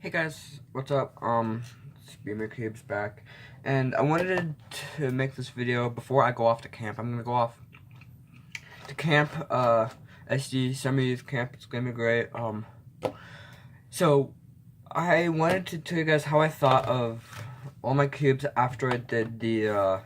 Hey guys, what's up? It's Beamer Cubes back, and I wanted to make this video before I go off to camp. I'm gonna go off to camp, SD Summer Youth Camp. It's gonna be great. So I wanted to tell you guys how I thought of all my cubes after I did the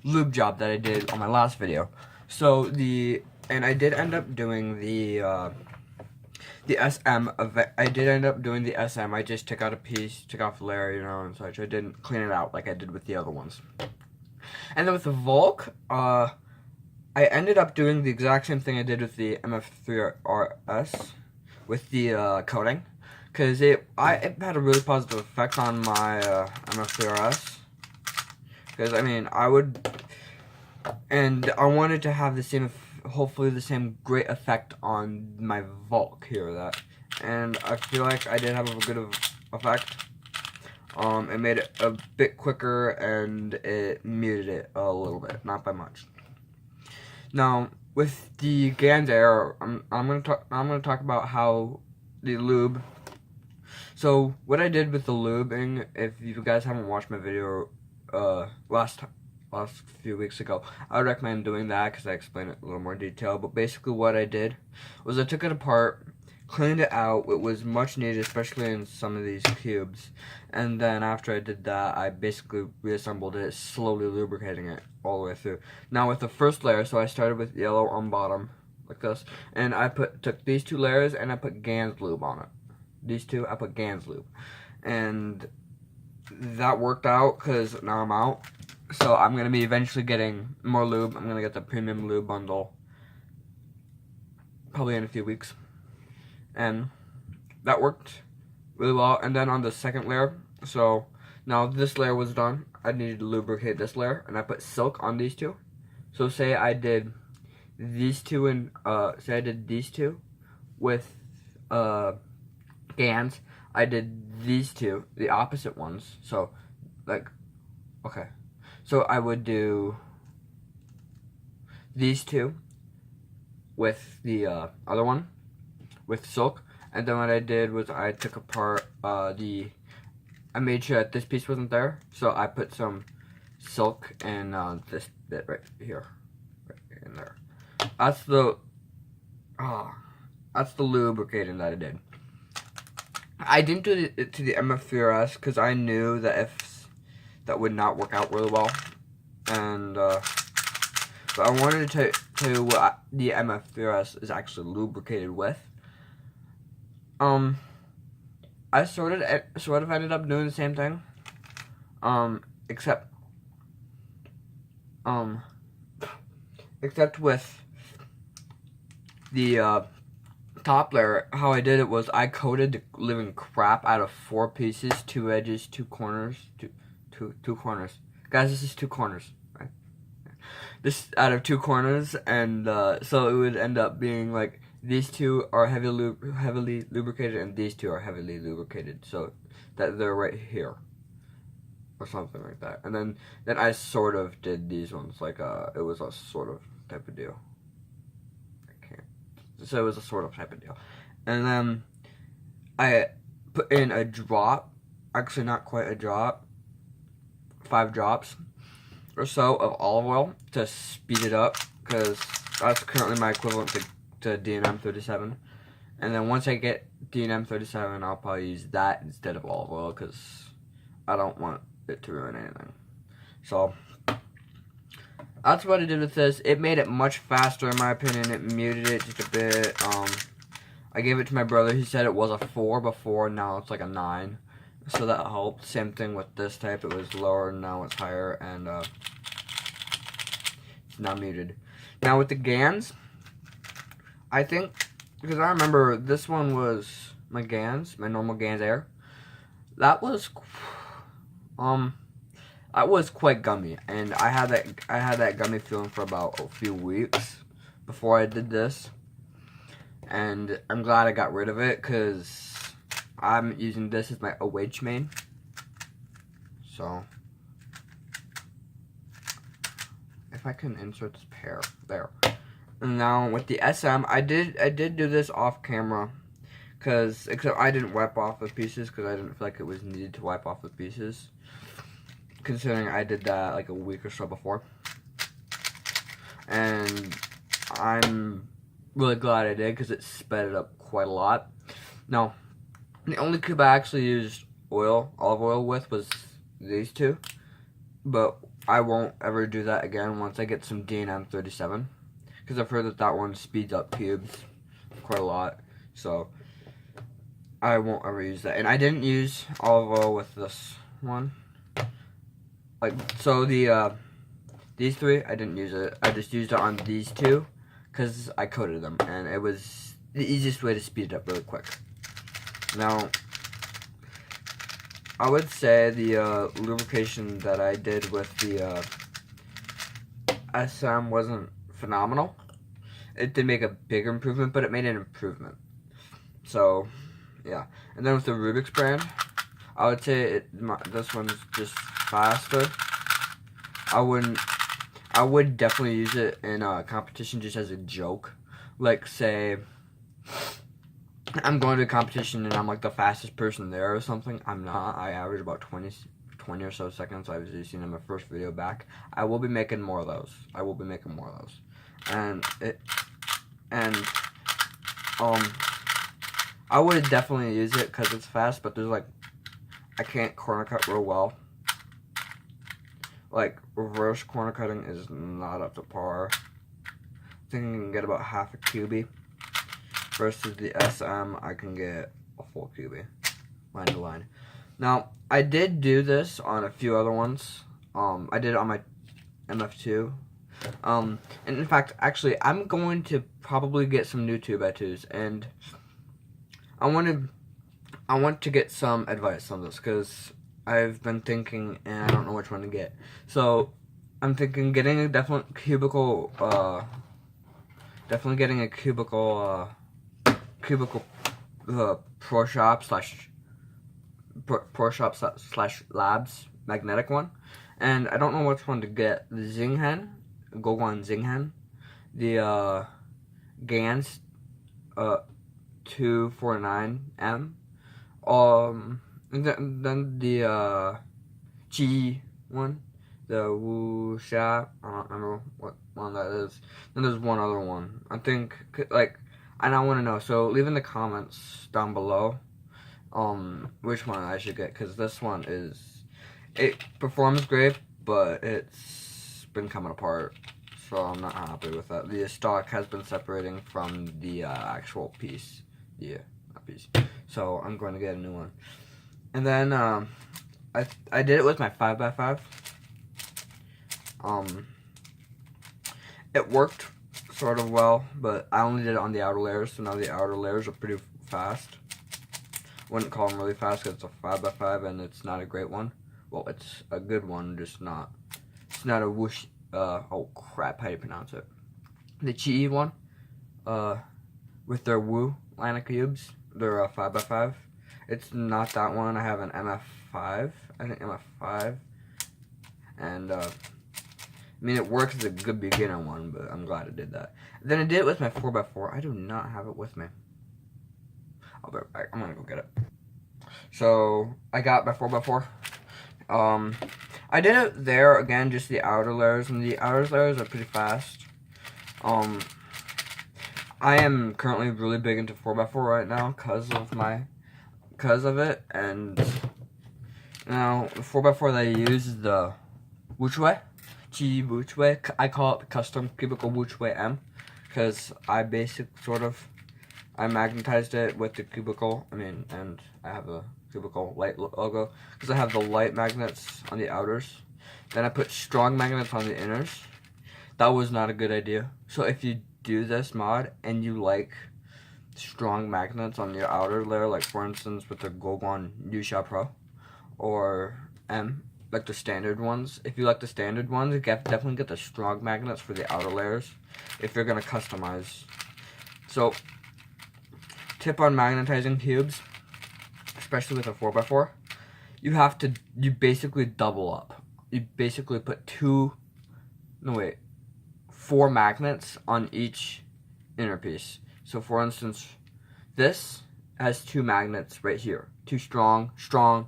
lube job that I did on my last video. And I did end up doing the SM event. I did end up doing the SM. I just took out a piece, took off the layer, and such. I didn't clean it out like I did with the other ones. And then with the Volk, I ended up doing the exact same thing I did with the MF3RS with the coating, because it had a really positive effect on my MF3RS. Because I mean, I wanted to have the same, hopefully the same great effect on my Volk here. And I feel like I did have a good effect. It made it a bit quicker and it muted it a little bit, not by much. Now with the Gans Air, I'm gonna talk about how the lube. So what I did with the lubing, if you guys haven't watched my video last few weeks ago, I would recommend doing that because I explained it in a little more detail. But basically what I did was I took it apart, cleaned it out. It was much needed, especially in some of these cubes. And then after I did that, I basically reassembled it, slowly lubricating it all the way through. Now with the first layer, so I started with yellow on bottom, like this. And I took these two layers and I put Gans lube on it. These two, I put Gans lube. And that worked out because now I'm out. So I'm going to be eventually getting more lube. I'm going to get the premium lube bundle probably in a few weeks. And that worked really well. And then on the second layer, so now this layer was done, I needed to lubricate this layer, and I put silk on these two. So say I did these two and say I did these two with Gans. I did these two, the opposite ones. So like, okay. So I would do these two with the other one with silk, and then what I did was I took apart I made sure that this piece wasn't there, so I put some silk in this bit right here, right in there. That's the lubricating that I did. I didn't do it to the MF3RS because I knew that that would not work out really well, and but I wanted to tell you what the MF3RS is actually lubricated with. I sort of ended up doing the same thing, except with the top layer. How I did it was I coated the living crap out of 4 pieces, 2 edges, 2 corners, two corners. Guys, this is 2 corners, right? This out of 2 corners, and so it would end up being like these two are heavily lubricated, and these two are heavily lubricated, so that they're right here, or something like that. And then I sort of did these ones like it was a sort of type of deal. So it was a sort of type of deal, and then I put in a drop, actually not quite a drop, 5 drops or so of olive oil to speed it up, because that's currently my equivalent to D&M 37. And then once I get D&M 37, I'll probably use that instead of olive oil, because I don't want it to ruin anything. So that's what I did with this. It made it much faster in my opinion. It muted it just a bit. I gave it to my brother. He said it was a 4 before, now it's like a 9. So that helped. Same thing with this type. It was lower, now it's higher, and it's now muted. Now with the Gans, I think, because I remember this one was my Gans, my normal Gans Air. That was quite gummy, and I had that gummy feeling for about a few weeks before I did this, and I'm glad I got rid of it because I'm using this as my OH main. So if I can insert this pair there. And now with the SM, I did do this off camera except I didn't wipe off the pieces because I didn't feel like it was needed to wipe off the pieces, considering I did that like a week or so before. And I'm really glad I did because it sped it up quite a lot. Now, the only cube I actually used olive oil with was these two, but I won't ever do that again once I get some D&M 37, because I've heard that that one speeds up cubes quite a lot, so I won't ever use that. And I didn't use olive oil with this one. Like, so these three, I didn't use it. I just used it on these two because I coated them, and it was the easiest way to speed it up really quick. Now, I would say the lubrication that I did with the SM wasn't phenomenal. It did make a bigger improvement, but it made an improvement. So, yeah. And then with the Rubik's brand, I would say this one's just faster. I would definitely use it in a competition just as a joke. Like, say, I'm going to a competition and I'm like the fastest person there or something. I'm not. I average about 20 or so seconds. I was using in my first video back. I will be making more of those. And I would definitely use it because it's fast, but there's like, I can't corner cut real well. Like, reverse corner cutting is not up to par. I think I can get about half a cubie. Versus the SM, I can get a full cubie, line to line. Now, I did do this on a few other ones. I did it on my MF2. And in fact, actually, I'm going to probably get some new tube tattoos, and I want to get some advice on this because I've been thinking, and I don't know which one to get. So, I'm thinking getting a definitely getting a cubicle Pro Shop slash Labs magnetic one, and I don't know which one to get. The Zinghen, Goguan Zinghen, the Gans 249M, and then the G one, the Wuxia. I don't remember what one that is. Then there's one other one. I think like. And I want to know, so leave in the comments down below which one I should get, because this one it performs great, but it's been coming apart, so I'm not happy with that. The stock has been separating from the actual piece, so I'm going to get a new one. And then I did it with my 5x5. It worked sort of well, but I only did it on the outer layers, so now the outer layers are pretty fast. Wouldn't call them really fast because it's a 5x5 and it's not a great one. Well, it's a good one, just not. It's not a whoosh. Oh crap! How do you pronounce it? The Chi one, with their Wu line of cubes, they're a 5x5. It's not that one. I have an MF5. I think MF5, and I mean, it works as a good beginner one, but I'm glad I did that. Then I did it with my 4x4. I do not have it with me. I'll be right back. I'm gonna go get it. So, I got my 4x4. I did it there, again, just the outer layers, and the outer layers are pretty fast. I am currently really big into 4x4 right now because of it, and now the 4x4 that I use is the Wuxue. I call it the custom cubicle Wuxue M, because I I magnetized it with the cubicle, and I have a cubicle light logo, because I have the light magnets on the outers. Then I put strong magnets on the inners. That was not a good idea. So if you do this mod, and you like strong magnets on your outer layer, like for instance with the Goguan Yusha Pro, or M, like the standard ones. If you like the standard ones, definitely get the strong magnets for the outer layers if you're gonna customize. So, tip on magnetizing cubes, especially with a 4x4, you basically double up. You basically put 4 magnets on each inner piece. So for instance, this has 2 magnets right here. 2 strong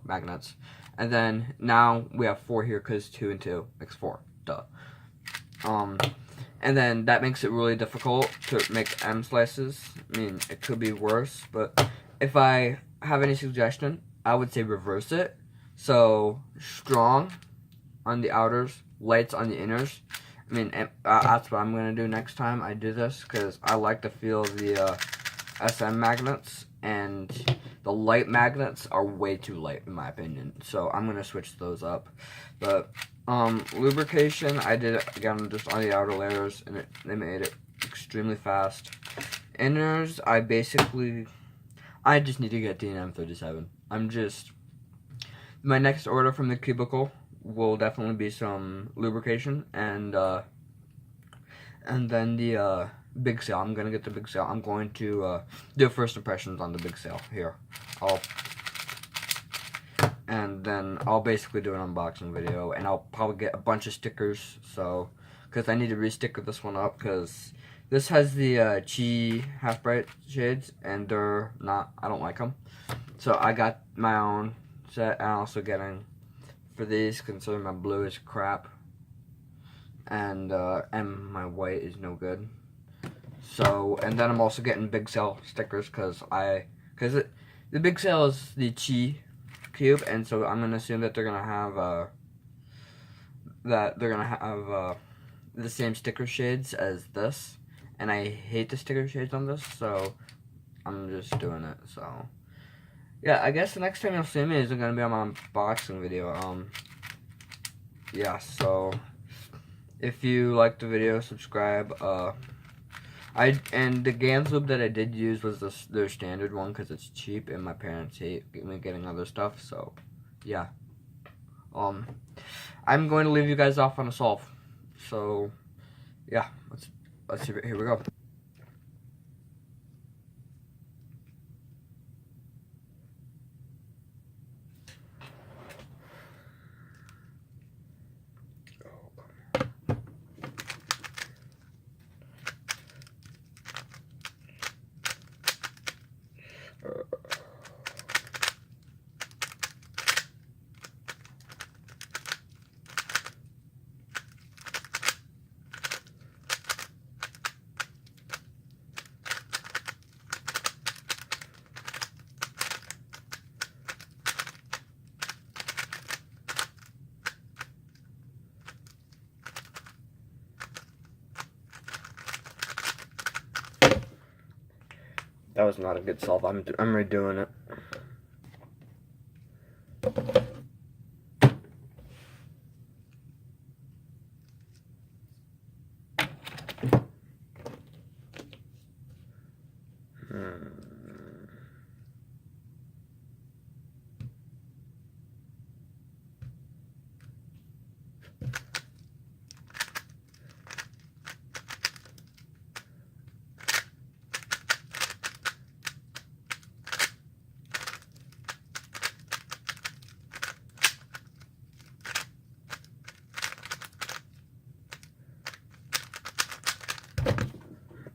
magnets. And then now we have 4 here because 2 and 2 makes 4. Duh. And then that makes it really difficult to make M slices. I mean, it could be worse, but if I have any suggestion, I would say reverse it. So, strong on the outers, lights on the inners. I mean, that's what I'm going to do next time I do this, because I like to feel the SM magnets, and the light magnets are way too light in my opinion. So, I'm going to switch those up. But, lubrication, I did it again just on the outer layers, and they made it extremely fast. Inners, I just need to get the M37. My next order from the cubicle will definitely be some lubrication, and then the big sail. I'm gonna get the big sail. I'm going to do first impressions on the big sail here. And then I'll basically do an unboxing video, and I'll probably get a bunch of stickers, so, because I need to re-sticker this one up, because this has the Chi half bright shades, and they're not, I don't like them. So I got my own set, and I'm also getting, for these, considering my blue is crap, and my white is no good. So, and then I'm also getting big sail stickers, because the big sail is the Chi cube, and so I'm gonna assume that they're gonna have the same sticker shades as this, and I hate the sticker shades on this, so I'm just doing it. So yeah, I guess the next time you'll see me is gonna be on my unboxing video. Yeah, so if you like the video, subscribe. And the Gans lube that I did use was their standard one, because it's cheap, and my parents hate me getting other stuff, so yeah. I'm going to leave you guys off on a solve. So yeah, let's see, here we go. That was not a good solve. I'm redoing it.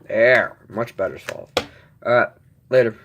There, much better solve. Alright, later.